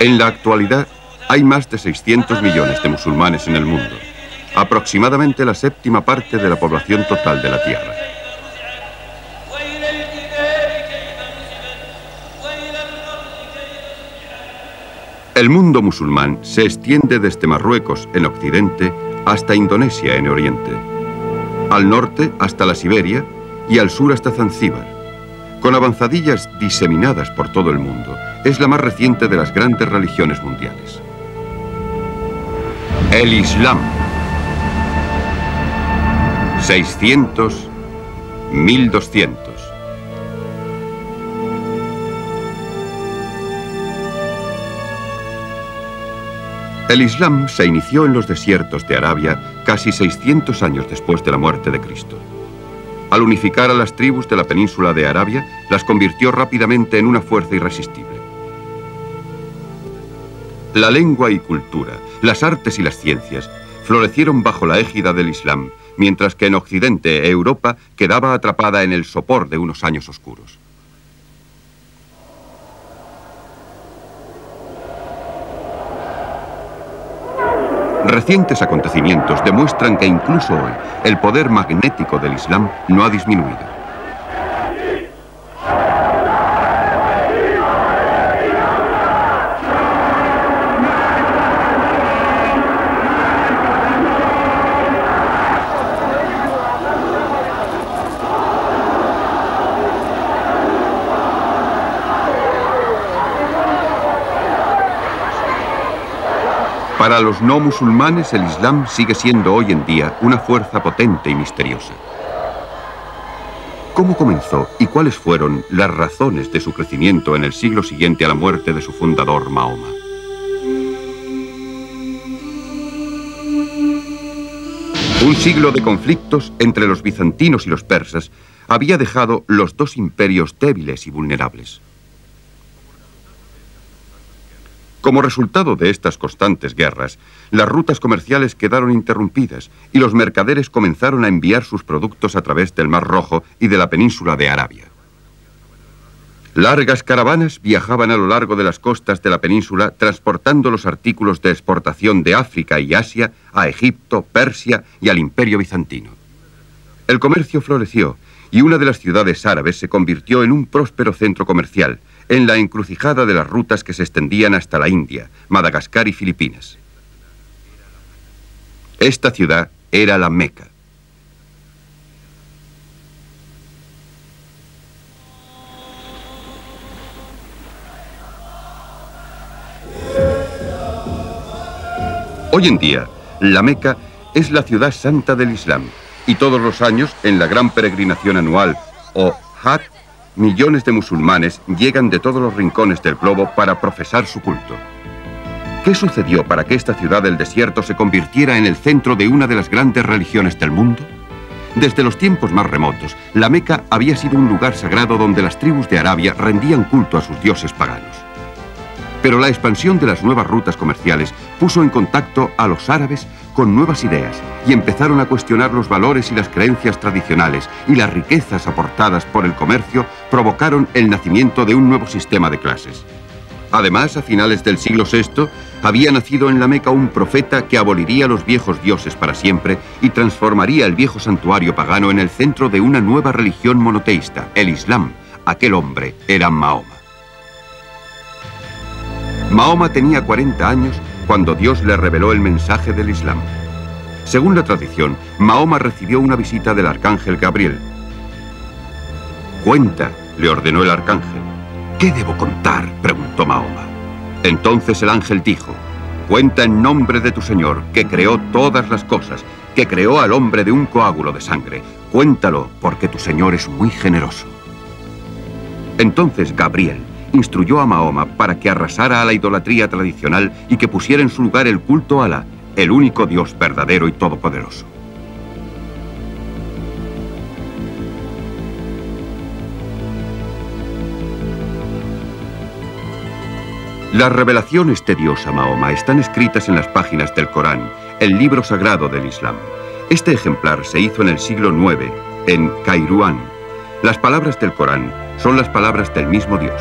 En la actualidad hay más de 600 millones de musulmanes en el mundo, aproximadamente la séptima parte de la población total de la Tierra. El mundo musulmán se extiende desde Marruecos en occidente hasta Indonesia en oriente, al norte hasta la Siberia y al sur hasta Zanzíbar. Con avanzadillas diseminadas por todo el mundo, es la más reciente de las grandes religiones mundiales. El Islam. 600, 1200. El Islam se inició en los desiertos de Arabia casi 600 años después de la muerte de Cristo. Al unificar a las tribus de la península de Arabia, las convirtió rápidamente en una fuerza irresistible. La lengua y cultura, las artes y las ciencias florecieron bajo la égida del Islam, mientras que en Occidente, Europa quedaba atrapada en el sopor de unos años oscuros. Recientes acontecimientos demuestran que incluso hoy el poder magnético del Islam no ha disminuido. Para los no musulmanes, el Islam sigue siendo hoy en día una fuerza potente y misteriosa. ¿Cómo comenzó y cuáles fueron las razones de su crecimiento en el siglo siguiente a la muerte de su fundador, Mahoma? Un siglo de conflictos entre los bizantinos y los persas había dejado los dos imperios débiles y vulnerables. Como resultado de estas constantes guerras, las rutas comerciales quedaron interrumpidas y los mercaderes comenzaron a enviar sus productos a través del Mar Rojo y de la península de Arabia. Largas caravanas viajaban a lo largo de las costas de la península transportando los artículos de exportación de África y Asia a Egipto, Persia y al Imperio Bizantino. El comercio floreció y una de las ciudades árabes se convirtió en un próspero centro comercial, en la encrucijada de las rutas que se extendían hasta la India, Madagascar y Filipinas. Esta ciudad era la Meca. Hoy en día, la Meca es la ciudad santa del Islam y todos los años, en la gran peregrinación anual o Hajj, millones de musulmanes llegan de todos los rincones del globo para profesar su culto. ¿Qué sucedió para que esta ciudad del desierto se convirtiera en el centro de una de las grandes religiones del mundo? Desde los tiempos más remotos, la Meca había sido un lugar sagrado donde las tribus de Arabia rendían culto a sus dioses paganos. Pero la expansión de las nuevas rutas comerciales puso en contacto a los árabes con nuevas ideas y empezaron a cuestionar los valores y las creencias tradicionales, y las riquezas aportadas por el comercio provocaron el nacimiento de un nuevo sistema de clases. Además, a finales del siglo VI, había nacido en la Meca un profeta que aboliría los viejos dioses para siempre y transformaría el viejo santuario pagano en el centro de una nueva religión monoteísta, el Islam. Aquel hombre era Mahoma. Mahoma tenía 40 años cuando Dios le reveló el mensaje del Islam. Según la tradición, Mahoma recibió una visita del arcángel Gabriel. «Cuenta», le ordenó el arcángel. «¿Qué debo contar?», preguntó Mahoma. Entonces el ángel dijo: «Cuenta en nombre de tu Señor, que creó todas las cosas, que creó al hombre de un coágulo de sangre. Cuéntalo, porque tu Señor es muy generoso». Entonces Gabriel instruyó a Mahoma para que arrasara a la idolatría tradicional y que pusiera en su lugar el culto a Alá, el único Dios verdadero y todopoderoso. Las revelaciones de Dios a Mahoma están escritas en las páginas del Corán, el libro sagrado del Islam. Este ejemplar se hizo en el siglo IX, en Kairouan. Las palabras del Corán son las palabras del mismo Dios.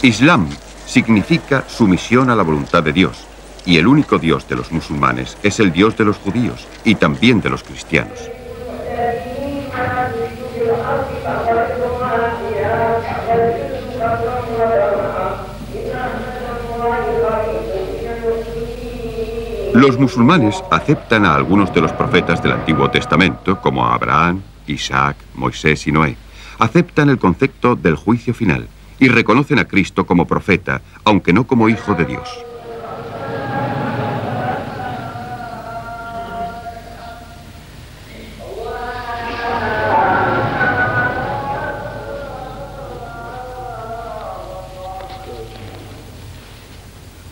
Islam significa sumisión a la voluntad de Dios, y el único Dios de los musulmanes es el Dios de los judíos y también de los cristianos. Los musulmanes aceptan a algunos de los profetas del Antiguo Testamento, como a Abraham, Isaac, Moisés y Noé. Aceptan el concepto del juicio final y reconocen a Cristo como profeta, aunque no como hijo de Dios.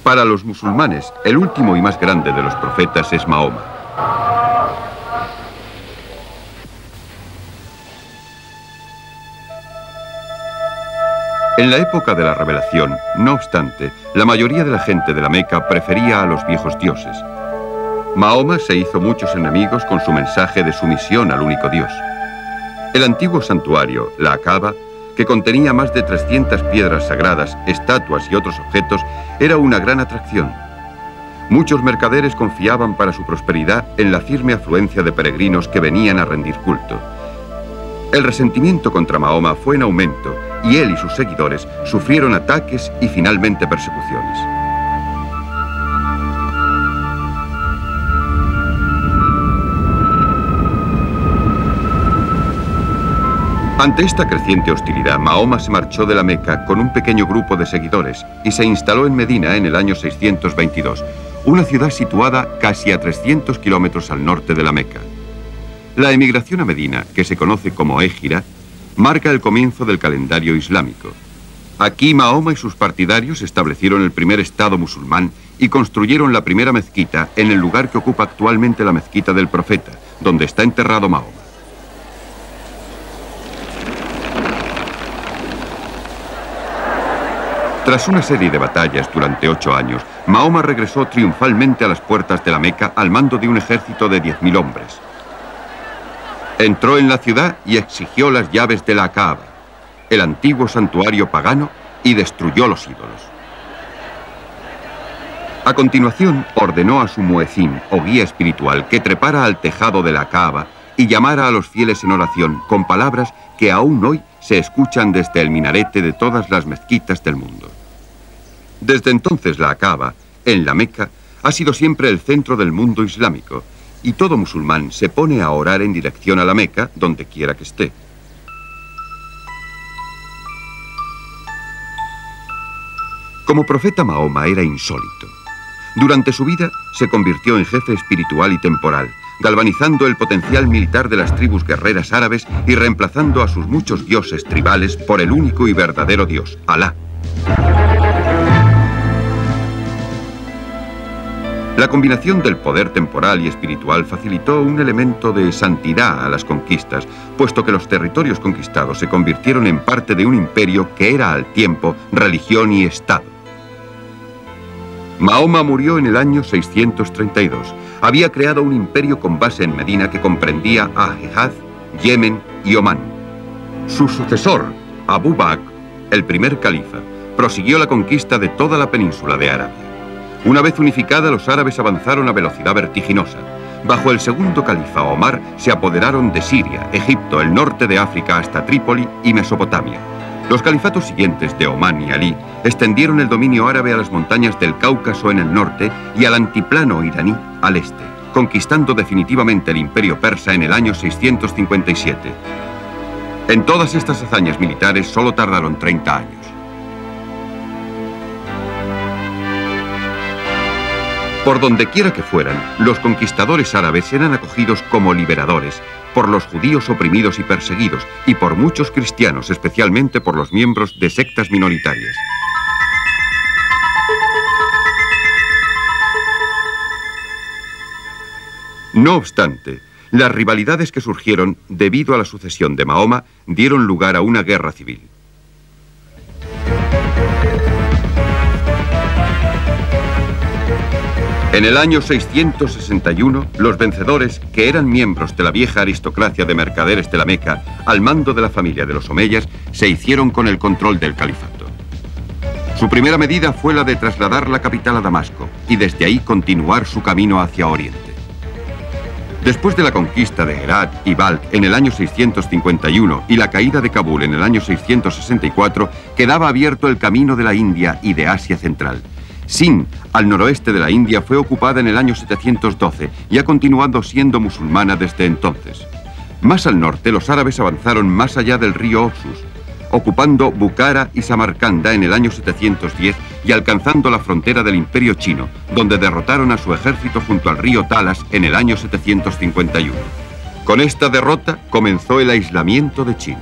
Para los musulmanes, el último y más grande de los profetas es Mahoma. En la época de la revelación, no obstante, la mayoría de la gente de la Meca prefería a los viejos dioses. Mahoma se hizo muchos enemigos con su mensaje de sumisión al único Dios. El antiguo santuario, la Kaaba, que contenía más de 300 piedras sagradas, estatuas y otros objetos, era una gran atracción. Muchos mercaderes confiaban para su prosperidad en la firme afluencia de peregrinos que venían a rendir culto. El resentimiento contra Mahoma fue en aumento y él y sus seguidores sufrieron ataques y finalmente persecuciones. Ante esta creciente hostilidad, Mahoma se marchó de la Meca con un pequeño grupo de seguidores y se instaló en Medina en el año 622, una ciudad situada casi a 300 kilómetros al norte de la Meca. La emigración a Medina, que se conoce como Égira, marca el comienzo del calendario islámico. Aquí Mahoma y sus partidarios establecieron el primer estado musulmán y construyeron la primera mezquita en el lugar que ocupa actualmente la mezquita del Profeta, donde está enterrado Mahoma. Tras una serie de batallas durante 8 años, Mahoma regresó triunfalmente a las puertas de la Meca al mando de un ejército de 10.000 hombres. Entró en la ciudad y exigió las llaves de la Kaaba, el antiguo santuario pagano, y destruyó los ídolos. A continuación, ordenó a su muezín, o guía espiritual, que trepara al tejado de la Kaaba y llamara a los fieles en oración con palabras que aún hoy se escuchan desde el minarete de todas las mezquitas del mundo. Desde entonces la Kaaba, en la Meca, ha sido siempre el centro del mundo islámico, y todo musulmán se pone a orar en dirección a la Meca, donde quiera que esté. Como profeta, Mahoma era insólito. Durante su vida se convirtió en jefe espiritual y temporal, galvanizando el potencial militar de las tribus guerreras árabes y reemplazando a sus muchos dioses tribales por el único y verdadero Dios, Alá. La combinación del poder temporal y espiritual facilitó un elemento de santidad a las conquistas, puesto que los territorios conquistados se convirtieron en parte de un imperio que era al tiempo religión y Estado. Mahoma murió en el año 632. Había creado un imperio con base en Medina que comprendía a Hejaz, Yemen y Omán. Su sucesor, Abu Bakr, el primer califa, prosiguió la conquista de toda la península de Arabia. Una vez unificada, los árabes avanzaron a velocidad vertiginosa. Bajo el segundo califa, Omar, se apoderaron de Siria, Egipto, el norte de África hasta Trípoli y Mesopotamia. Los califatos siguientes de Omán y Alí extendieron el dominio árabe a las montañas del Cáucaso en el norte y al antiplano iraní al este, conquistando definitivamente el imperio persa en el año 657. En todas estas hazañas militares solo tardaron 30 años. Por donde quiera que fueran, los conquistadores árabes eran acogidos como liberadores por los judíos oprimidos y perseguidos y por muchos cristianos, especialmente por los miembros de sectas minoritarias. No obstante, las rivalidades que surgieron debido a la sucesión de Mahoma dieron lugar a una guerra civil. En el año 661, los vencedores, que eran miembros de la vieja aristocracia de mercaderes de la Meca, al mando de la familia de los Omeyas, se hicieron con el control del califato. Su primera medida fue la de trasladar la capital a Damasco y desde ahí continuar su camino hacia Oriente. Después de la conquista de Herat y Balkh en el año 651 y la caída de Kabul en el año 664, quedaba abierto el camino de la India y de Asia Central. Sind, al noroeste de la India, fue ocupada en el año 712 y ha continuado siendo musulmana desde entonces. Más al norte, los árabes avanzaron más allá del río Oxus, ocupando Bukhara y Samarcanda en el año 710 y alcanzando la frontera del Imperio Chino, donde derrotaron a su ejército junto al río Talas en el año 751. Con esta derrota comenzó el aislamiento de China.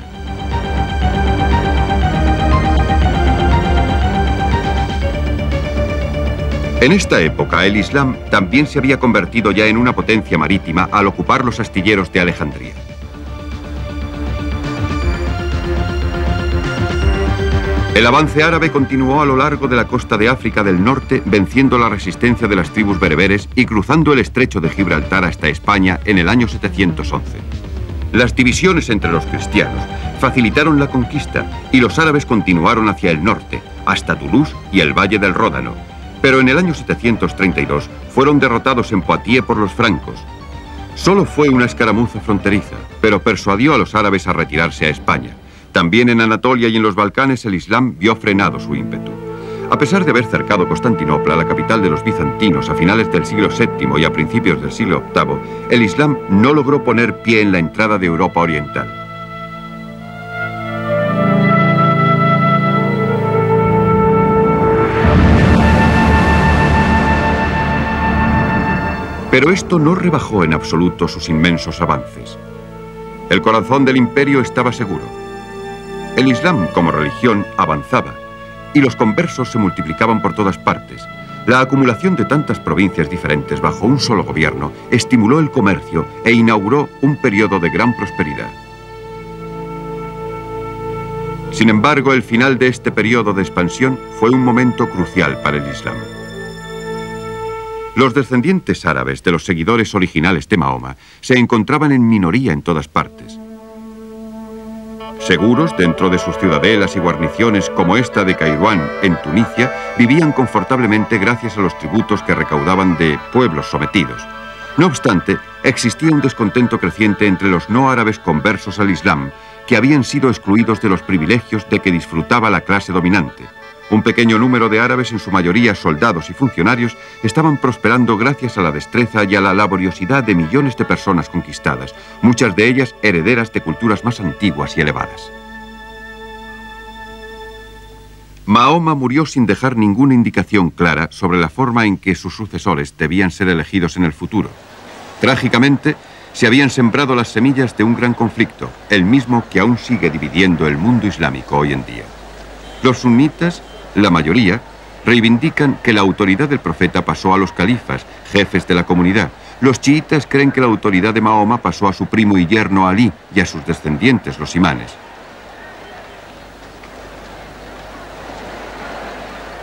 En esta época, el Islam también se había convertido ya en una potencia marítima al ocupar los astilleros de Alejandría. El avance árabe continuó a lo largo de la costa de África del Norte, venciendo la resistencia de las tribus bereberes y cruzando el estrecho de Gibraltar hasta España en el año 711. Las divisiones entre los cristianos facilitaron la conquista y los árabes continuaron hacia el norte, hasta Toulouse y el Valle del Ródano. Pero en el año 732 fueron derrotados en Poitiers por los francos. Solo fue una escaramuza fronteriza, pero persuadió a los árabes a retirarse a España. También en Anatolia y en los Balcanes el Islam vio frenado su ímpetu. A pesar de haber cercado Constantinopla, la capital de los bizantinos, a finales del siglo VII y a principios del siglo VIII, el Islam no logró poner pie en la entrada de Europa Oriental. Pero esto no rebajó en absoluto sus inmensos avances. El corazón del imperio estaba seguro. El Islam como religión avanzaba y los conversos se multiplicaban por todas partes. La acumulación de tantas provincias diferentes bajo un solo gobierno estimuló el comercio e inauguró un periodo de gran prosperidad. Sin embargo, el final de este periodo de expansión fue un momento crucial para el Islam. Los descendientes árabes de los seguidores originales de Mahoma se encontraban en minoría en todas partes. Seguros dentro de sus ciudadelas y guarniciones como esta de Kairouan en Tunisia, vivían confortablemente gracias a los tributos que recaudaban de pueblos sometidos. No obstante, existía un descontento creciente entre los no árabes conversos al Islam, que habían sido excluidos de los privilegios de que disfrutaba la clase dominante. Un pequeño número de árabes, en su mayoría soldados y funcionarios, estaban prosperando gracias a la destreza y a la laboriosidad de millones de personas conquistadas, muchas de ellas herederas de culturas más antiguas y elevadas. Mahoma murió sin dejar ninguna indicación clara sobre la forma en que sus sucesores debían ser elegidos en el futuro. Trágicamente, se habían sembrado las semillas de un gran conflicto, el mismo que aún sigue dividiendo el mundo islámico hoy en día. Los sunitas, la mayoría, reivindican que la autoridad del profeta pasó a los califas, jefes de la comunidad. Los chiitas creen que la autoridad de Mahoma pasó a su primo y yerno Ali y a sus descendientes, los imanes.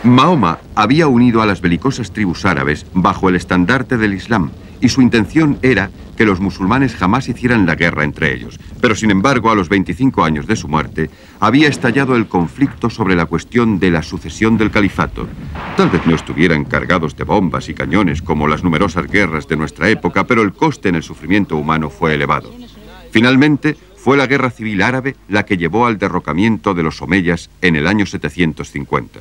Mahoma había unido a las belicosas tribus árabes bajo el estandarte del Islam y su intención era que los musulmanes jamás hicieran la guerra entre ellos. Pero sin embargo, a los 25 años de su muerte, había estallado el conflicto sobre la cuestión de la sucesión del califato. Tal vez no estuvieran cargados de bombas y cañones como las numerosas guerras de nuestra época, pero el coste en el sufrimiento humano fue elevado. Finalmente, fue la guerra civil árabe la que llevó al derrocamiento de los omeyas en el año 750.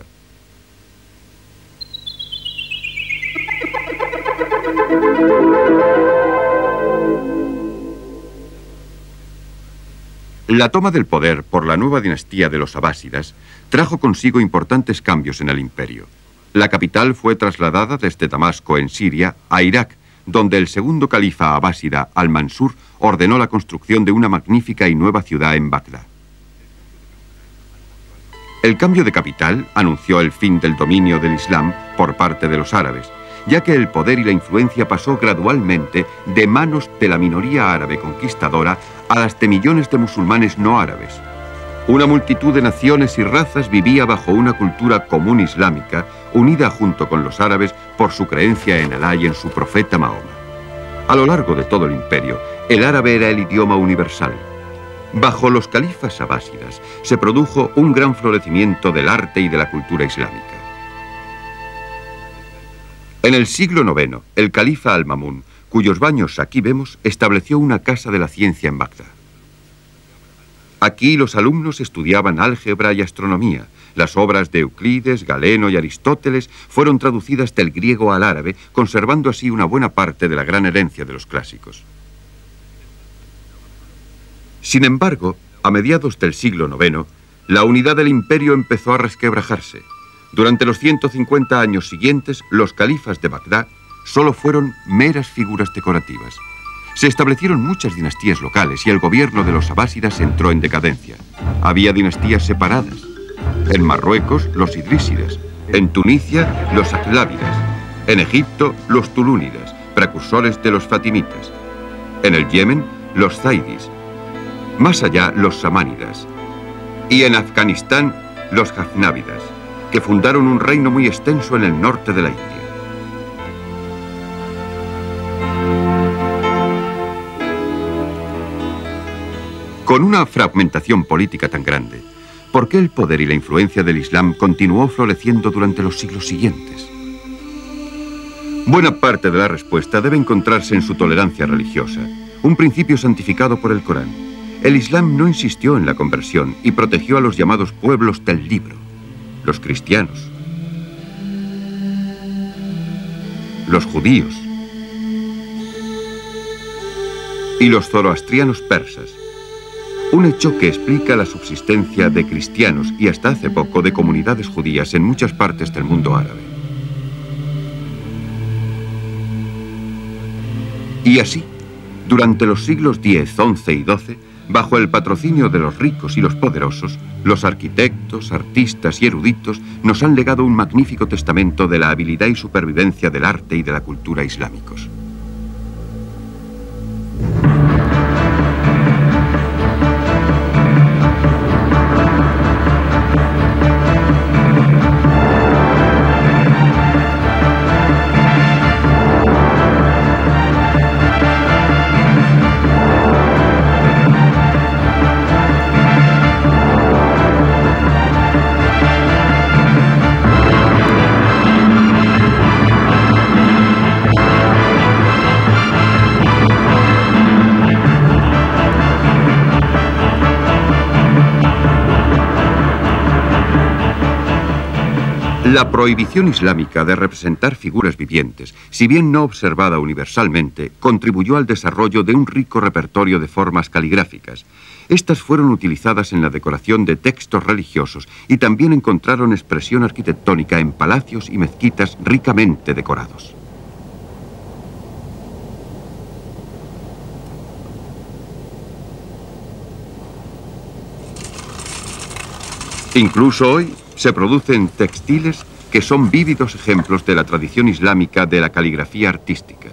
La toma del poder por la nueva dinastía de los abásidas trajo consigo importantes cambios en el imperio. La capital fue trasladada desde Damasco, en Siria, a Irak, donde el segundo califa abásida, Al-Mansur, ordenó la construcción de una magnífica y nueva ciudad en Bagdad. El cambio de capital anunció el fin del dominio del Islam por parte de los árabes, ya que el poder y la influencia pasó gradualmente de manos de la minoría árabe conquistadora a las de millones de musulmanes no árabes. Una multitud de naciones y razas vivía bajo una cultura común islámica, unida junto con los árabes por su creencia en Alá y en su profeta Mahoma. A lo largo de todo el imperio, el árabe era el idioma universal. Bajo los califas abásidas se produjo un gran florecimiento del arte y de la cultura islámica. En el siglo IX, el califa Al-Ma'mún, cuyos baños aquí vemos, estableció una casa de la ciencia en Bagdad. Aquí los alumnos estudiaban álgebra y astronomía. Las obras de Euclides, Galeno y Aristóteles fueron traducidas del griego al árabe, conservando así una buena parte de la gran herencia de los clásicos. Sin embargo, a mediados del siglo IX, la unidad del imperio empezó a resquebrajarse. Durante los 150 años siguientes, los califas de Bagdad solo fueron meras figuras decorativas. Se establecieron muchas dinastías locales y el gobierno de los abásidas entró en decadencia. Había dinastías separadas. En Marruecos, los idrísidas. En Tunisia, los aclávidas. En Egipto, los tulúnidas, precursores de los fatimitas. En el Yemen, los zaidis. Más allá, los samánidas. Y en Afganistán, los ghaznavidas, que fundaron un reino muy extenso en el norte de la India. Con una fragmentación política tan grande, ¿por qué el poder y la influencia del Islam continuó floreciendo durante los siglos siguientes? Buena parte de la respuesta debe encontrarse en su tolerancia religiosa, un principio santificado por el Corán. El Islam no insistió en la conversión y protegió a los llamados pueblos del libro, los cristianos, los judíos y los zoroastrianos persas. Un hecho que explica la subsistencia de cristianos y hasta hace poco de comunidades judías en muchas partes del mundo árabe. Y así, durante los siglos X, XI y XII, bajo el patrocinio de los ricos y los poderosos, los arquitectos, artistas y eruditos nos han legado un magnífico testamento de la habilidad y supervivencia del arte y de la cultura islámicos. La prohibición islámica de representar figuras vivientes, si bien no observada universalmente, contribuyó al desarrollo de un rico repertorio de formas caligráficas. Estas fueron utilizadas en la decoración de textos religiosos y también encontraron expresión arquitectónica en palacios y mezquitas ricamente decorados. Incluso hoy se producen textiles que son vívidos ejemplos de la tradición islámica de la caligrafía artística.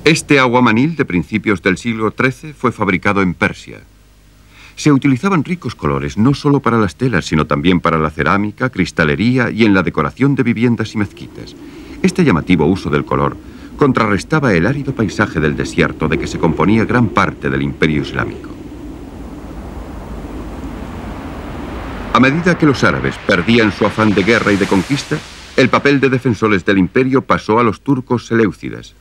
Este aguamanil de principios del siglo XIII fue fabricado en Persia. Se utilizaban ricos colores no solo para las telas, sino también para la cerámica, cristalería y en la decoración de viviendas y mezquitas. Este llamativo uso del color contrarrestaba el árido paisaje del desierto de que se componía gran parte del imperio islámico. A medida que los árabes perdían su afán de guerra y de conquista, el papel de defensores del imperio pasó a los turcos seleucidas.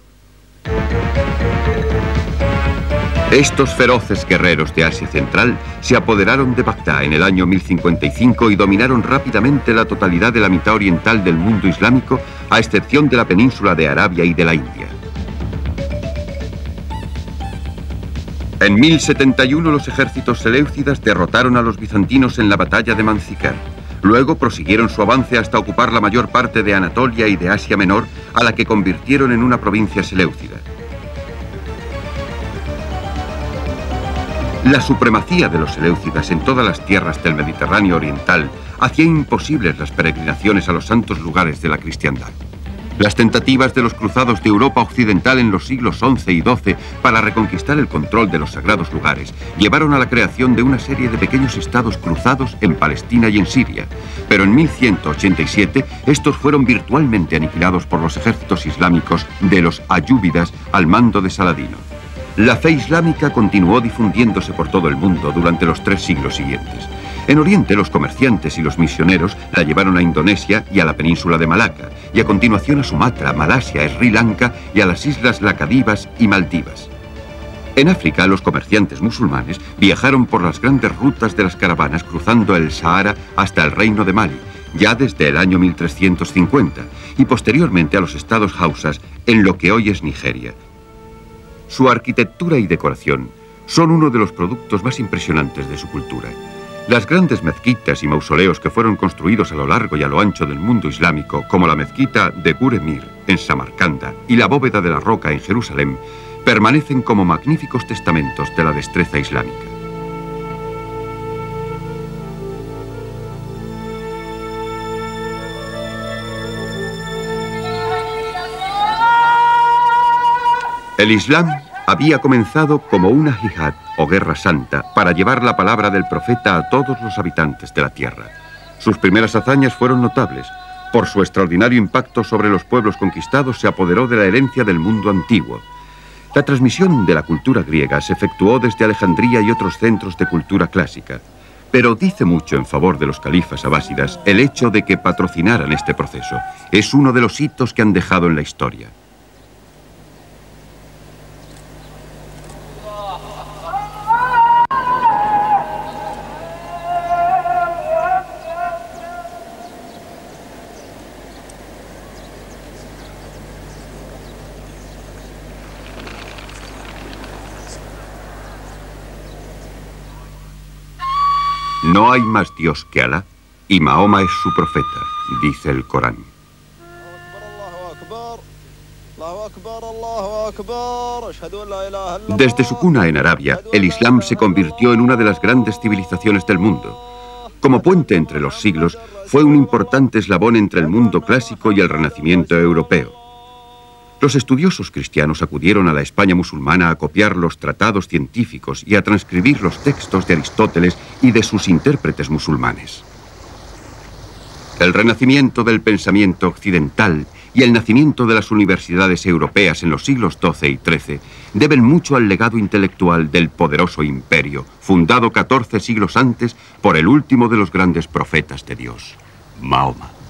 Estos feroces guerreros de Asia Central se apoderaron de Bagdad en el año 1055 y dominaron rápidamente la totalidad de la mitad oriental del mundo islámico, a excepción de la península de Arabia y de la India. En 1071 los ejércitos seleucidas derrotaron a los bizantinos en la batalla de Manzikert. Luego prosiguieron su avance hasta ocupar la mayor parte de Anatolia y de Asia Menor, a la que convirtieron en una provincia seleucida. La supremacía de los seleucidas en todas las tierras del Mediterráneo oriental hacía imposibles las peregrinaciones a los santos lugares de la cristiandad. Las tentativas de los cruzados de Europa Occidental en los siglos XI y XII para reconquistar el control de los sagrados lugares llevaron a la creación de una serie de pequeños estados cruzados en Palestina y en Siria. Pero en 1187 estos fueron virtualmente aniquilados por los ejércitos islámicos de los ayúbidas al mando de Saladino. La fe islámica continuó difundiéndose por todo el mundo durante los 3 siglos siguientes. En Oriente, los comerciantes y los misioneros la llevaron a Indonesia y a la península de Malaca, y a continuación a Sumatra, Malasia, Sri Lanka y a las islas Lacadivas y Maldivas. En África, los comerciantes musulmanes viajaron por las grandes rutas de las caravanas cruzando el Sahara hasta el reino de Mali, ya desde el año 1350, y posteriormente a los estados hausas en lo que hoy es Nigeria. Su arquitectura y decoración son uno de los productos más impresionantes de su cultura. Las grandes mezquitas y mausoleos que fueron construidos a lo largo y a lo ancho del mundo islámico, como la mezquita de Gur Emir en Samarcanda y la bóveda de la Roca en Jerusalén, permanecen como magníficos testamentos de la destreza islámica. El Islam había comenzado como una jihad o guerra santa para llevar la palabra del profeta a todos los habitantes de la tierra. Sus primeras hazañas fueron notables. Por su extraordinario impacto sobre los pueblos conquistados se apoderó de la herencia del mundo antiguo. La transmisión de la cultura griega se efectuó desde Alejandría y otros centros de cultura clásica. Pero dice mucho en favor de los califas abásidas el hecho de que patrocinaran este proceso. Es uno de los hitos que han dejado en la historia. No hay más Dios que Alá, y Mahoma es su profeta, dice el Corán. Desde su cuna en Arabia, el Islam se convirtió en una de las grandes civilizaciones del mundo. Como puente entre los siglos, fue un importante eslabón entre el mundo clásico y el Renacimiento europeo. Los estudiosos cristianos acudieron a la España musulmana a copiar los tratados científicos y a transcribir los textos de Aristóteles y de sus intérpretes musulmanes. El renacimiento del pensamiento occidental y el nacimiento de las universidades europeas en los siglos XII y XIII deben mucho al legado intelectual del poderoso imperio, fundado 14 siglos antes por el último de los grandes profetas de Dios, Mahoma.